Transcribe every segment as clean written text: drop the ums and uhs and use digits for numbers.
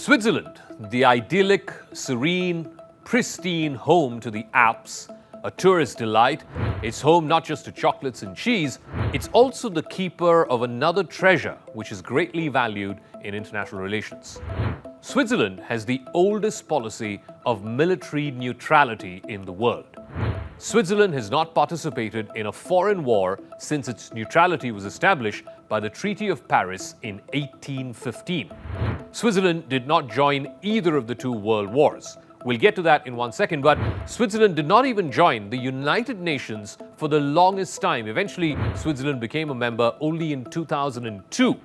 Switzerland, the idyllic, serene, pristine home to the Alps, a tourist delight. It's home not just to chocolates and cheese, it's also the keeper of another treasure which is greatly valued in international relations. Switzerland has the oldest policy of military neutrality in the world. Switzerland has not participated in a foreign war since its neutrality was established by the Treaty of Paris in 1815. Switzerland did not join either of the two world wars. We'll get to that in 1 second, but Switzerland did not even join the United Nations for the longest time. Eventually, Switzerland became a member only in 2002.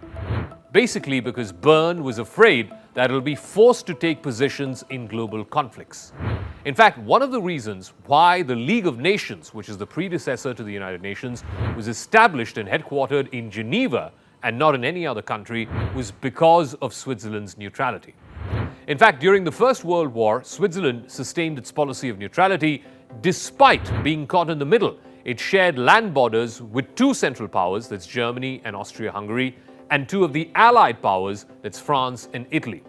Basically because Bern was afraid that it will be forced to take positions in global conflicts. In fact, one of the reasons why the League of Nations, which is the predecessor to the United Nations, was established and headquartered in Geneva and not in any other country was because of Switzerland's neutrality. In fact, during the First World War, Switzerland sustained its policy of neutrality despite being caught in the middle. It shared land borders with two Central Powers, that's Germany and Austria-Hungary, and two of the Allied powers, that's France and Italy.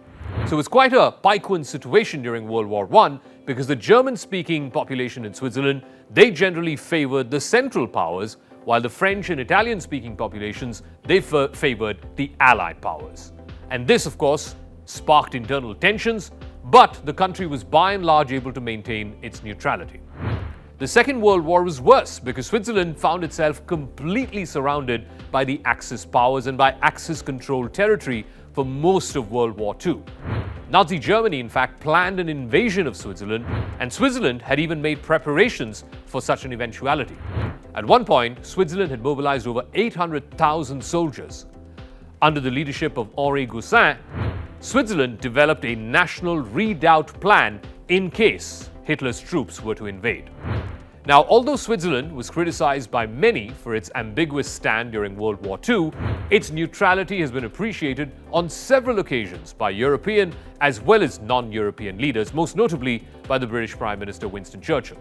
So it was quite a piquant situation during World War I because the German-speaking population in Switzerland, they generally favored the Central Powers, while the French and Italian-speaking populations, they favored the Allied powers. And this, of course, sparked internal tensions, but the country was by and large able to maintain its neutrality. The Second World War was worse because Switzerland found itself completely surrounded by the Axis powers and by Axis-controlled territory for most of World War II. Nazi Germany, in fact, planned an invasion of Switzerland, and Switzerland had even made preparations for such an eventuality. At one point, Switzerland had mobilized over 800,000 soldiers. Under the leadership of Henri Guescin, Switzerland developed a national redoubt plan in case Hitler's troops were to invade. Now, although Switzerland was criticized by many for its ambiguous stand during World War II, its neutrality has been appreciated on several occasions by European as well as non-European leaders, most notably by the British Prime Minister Winston Churchill.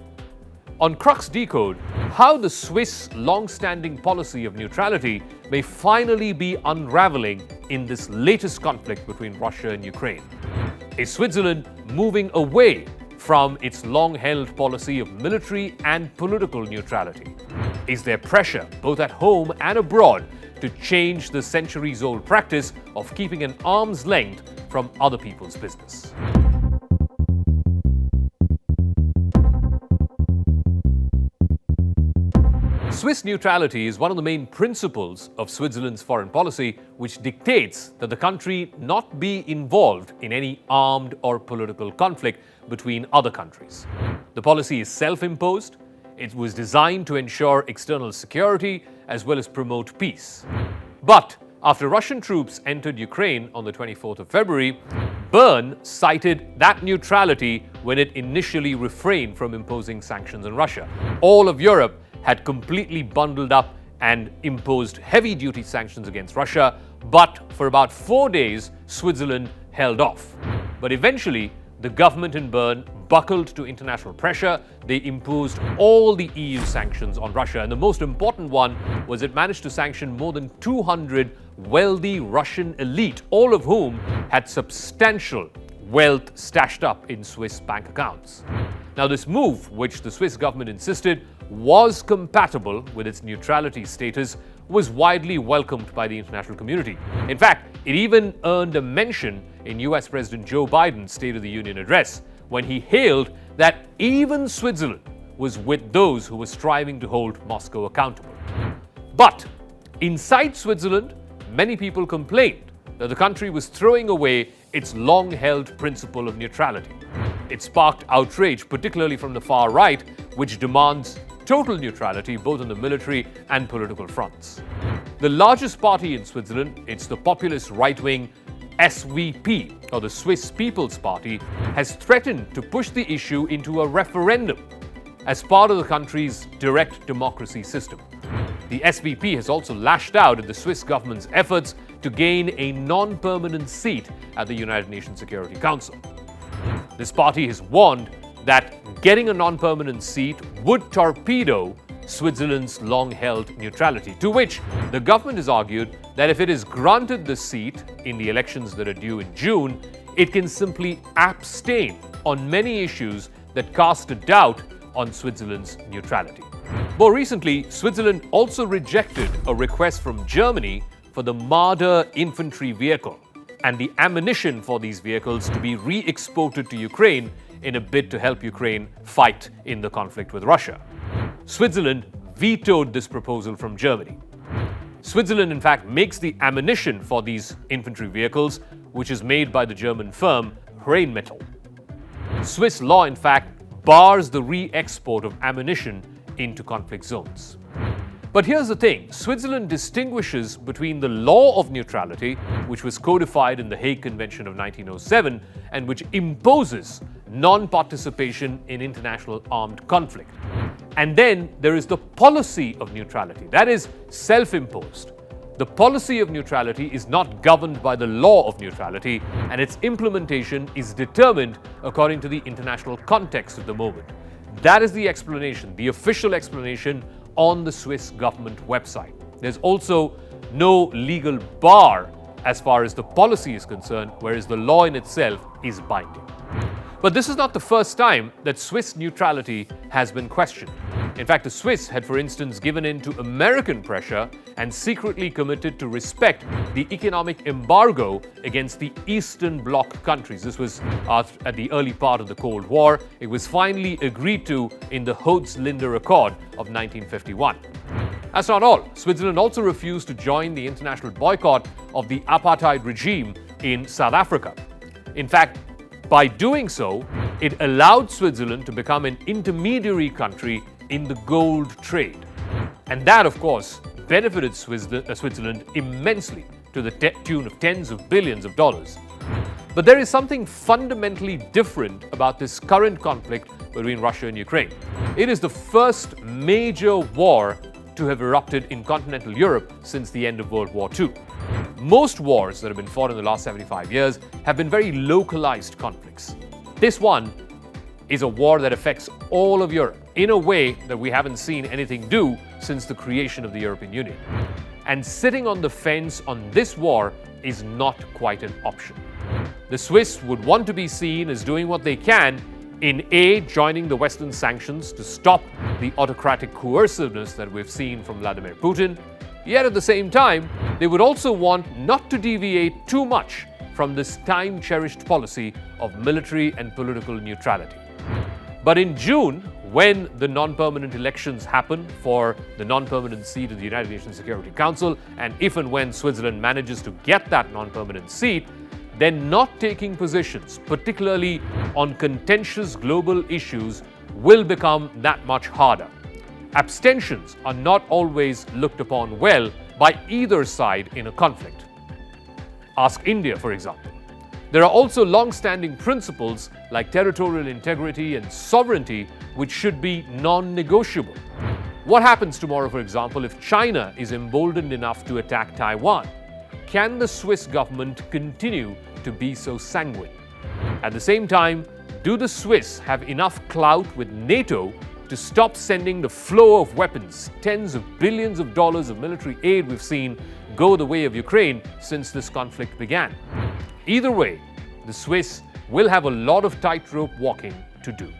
On Crux Decode, how the Swiss long-standing policy of neutrality may finally be unraveling in this latest conflict between Russia and Ukraine. Is Switzerland moving away from its long-held policy of military and political neutrality? Is there pressure, both at home and abroad, to change the centuries-old practice of keeping an arm's length from other people's business? Swiss neutrality is one of the main principles of Switzerland's foreign policy, which dictates that the country not be involved in any armed or political conflict between other countries. The policy is self-imposed. It was designed to ensure external security as well as promote peace. But after Russian troops entered Ukraine on the 24th of February, Bern cited that neutrality when it initially refrained from imposing sanctions on Russia. All of Europe had completely bundled up and imposed heavy-duty sanctions against Russia, but for about 4 days, Switzerland held off. But eventually, the government in Bern buckled to international pressure. They imposed all the EU sanctions on Russia, and the most important one was it managed to sanction more than 200 wealthy Russian elite, all of whom had substantial wealth stashed up in Swiss bank accounts. Now, this move, which the Swiss government insisted was compatible with its neutrality status, was widely welcomed by the international community. In fact, it even earned a mention in US President Joe Biden's State of the Union address when he hailed that even Switzerland was with those who were striving to hold Moscow accountable. But inside Switzerland, many people complained that the country was throwing away its long-held principle of neutrality. It sparked outrage, particularly from the far right, which demands total neutrality both on the military and political fronts. The largest party in Switzerland, it's the populist right-wing SVP, or the Swiss People's Party, has threatened to push the issue into a referendum as part of the country's direct democracy system. The SVP has also lashed out at the Swiss government's efforts to gain a non-permanent seat at the United Nations Security Council. This party has warned that getting a non-permanent seat would torpedo Switzerland's long-held neutrality, to which the government has argued that if it is granted the seat in the elections that are due in June, it can simply abstain on many issues that cast a doubt on Switzerland's neutrality. More recently, Switzerland also rejected a request from Germany for the Marder infantry vehicle and the ammunition for these vehicles to be re-exported to Ukraine in a bid to help Ukraine fight in the conflict with Russia. Switzerland vetoed this proposal from Germany. Switzerland, in fact, makes the ammunition for these infantry vehicles, which is made by the German firm Rheinmetall. Swiss law, in fact, bars the re-export of ammunition into conflict zones. But here's the thing, Switzerland distinguishes between the law of neutrality, which was codified in the Hague Convention of 1907 and which imposes non-participation in international armed conflict. And then there is the policy of neutrality, that is self-imposed. The policy of neutrality is not governed by the law of neutrality, and its implementation is determined according to the international context of the moment. That is the explanation, the official explanation on the Swiss government website. There's also no legal bar as far as the policy is concerned, whereas the law in itself is binding. But this is not the first time that Swiss neutrality has been questioned. In fact, the Swiss had, for instance, given in to American pressure and secretly committed to respect the economic embargo against the Eastern Bloc countries. This was at the early part of the Cold War. It was finally agreed to in the Hodes-Linde Accord of 1951. That's not all. Switzerland also refused to join the international boycott of the apartheid regime in South Africa. In fact, by doing so, it allowed Switzerland to become an intermediary country in the gold trade. And that, of course, benefited Switzerland immensely to the tune of tens of billions of dollars. But there is something fundamentally different about this current conflict between Russia and Ukraine. It is the first major war to have erupted in continental Europe since the end of World War II. Most wars that have been fought in the last 75 years have been very localized conflicts. This one is a war that affects all of Europe in a way that we haven't seen anything do since the creation of the European Union. And sitting on the fence on this war is not quite an option. The Swiss would want to be seen as doing what they can in A, joining the Western sanctions to stop the autocratic coerciveness that we've seen from Vladimir Putin. Yet at the same time, they would also want not to deviate too much from this time-cherished policy of military and political neutrality. But in June, when the non-permanent elections happen for the non-permanent seat of the United Nations Security Council, and if and when Switzerland manages to get that non-permanent seat, then not taking positions, particularly on contentious global issues, will become that much harder. Abstentions are not always looked upon well by either side in a conflict. Ask India, for example. There are also long-standing principles like territorial integrity and sovereignty which should be non-negotiable. What happens tomorrow, for example, if China is emboldened enough to attack Taiwan? Can the Swiss government continue to be so sanguine? At the same time, do the Swiss have enough clout with NATO to stop sending the flow of weapons, tens of billions of dollars of military aid we've seen go the way of Ukraine since this conflict began? Either way, the Swiss will have a lot of tightrope walking to do.